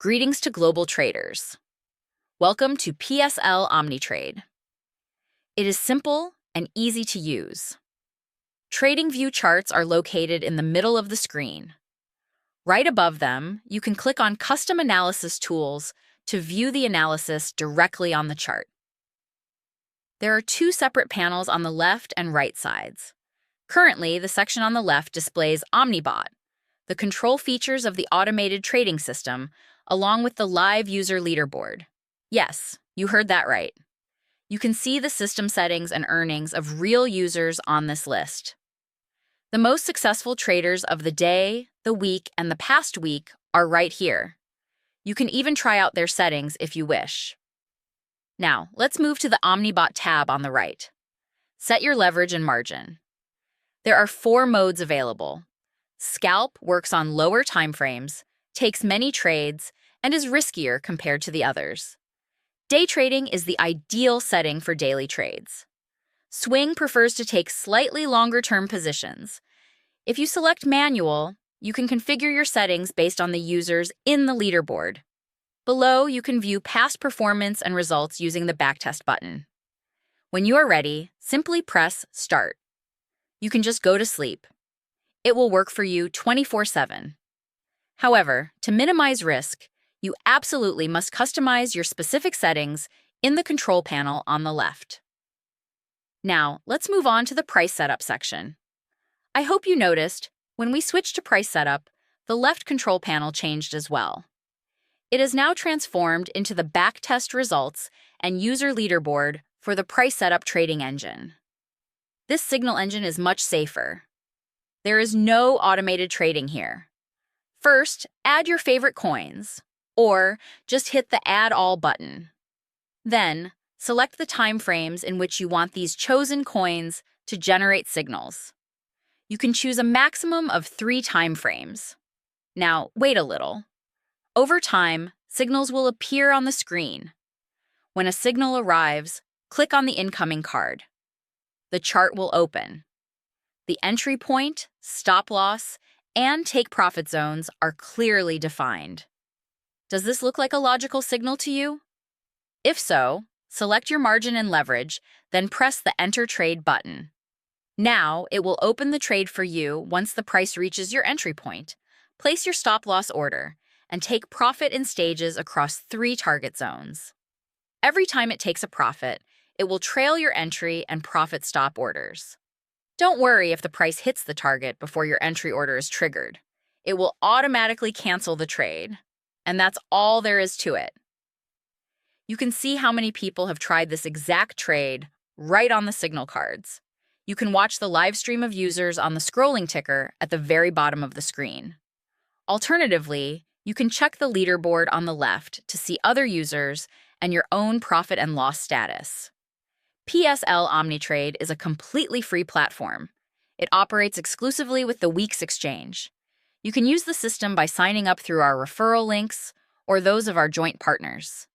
Greetings to global traders. Welcome to PSL OmniTrade. It is simple and easy to use. TradingView charts are located in the middle of the screen. Right above them, you can click on Custom Analysis Tools to view the analysis directly on the chart. There are two separate panels on the left and right sides. Currently, the section on the left displays OmniBot, the control features of the automated trading system, along with the live user leaderboard. Yes, you heard that right. You can see the system settings and earnings of real users on this list. The most successful traders of the day, the week, and the past week are right here. You can even try out their settings if you wish. Now, let's move to the OmniBot tab on the right. Set your leverage and margin. There are 4 modes available. Scalp works on lower timeframes, takes many trades, and is riskier compared to the others. Day trading is the ideal setting for daily trades. Swing prefers to take slightly longer-term positions. If you select manual, you can configure your settings based on the users in the leaderboard. Below, you can view past performance and results using the backtest button. When you are ready, simply press Start. You can just go to sleep. It will work for you 24/7. However, to minimize risk, you absolutely must customize your specific settings in the control panel on the left. Now, let's move on to the price setup section. I hope you noticed, when we switched to price setup, the left control panel changed as well. It is now transformed into the backtest results and user leaderboard for the price setup trading engine. This signal engine is much safer. There is no automated trading here. First, add your favorite coins, or just hit the Add All button. Then, select the time frames in which you want these chosen coins to generate signals. You can choose a maximum of 3 time frames. Now, wait a little. Over time, signals will appear on the screen. When a signal arrives, click on the incoming card. The chart will open. The entry point, stop loss, and take profit zones are clearly defined. Does this look like a logical signal to you? If so, select your margin and leverage, then press the Enter Trade button. Now, it will open the trade for you once the price reaches your entry point. Place your stop-loss order and take profit in stages across 3 target zones. Every time it takes a profit, it will trail your entry and profit stop orders. Don't worry if the price hits the target before your entry order is triggered. It will automatically cancel the trade. And that's all there is to it. You can see how many people have tried this exact trade right on the signal cards. You can watch the live stream of users on the scrolling ticker at the very bottom of the screen. Alternatively, you can check the leaderboard on the left to see other users and your own profit and loss status. PSL OmniTrade is a completely free platform. It operates exclusively with the Weeks exchange. You can use the system by signing up through our referral links or those of our joint partners.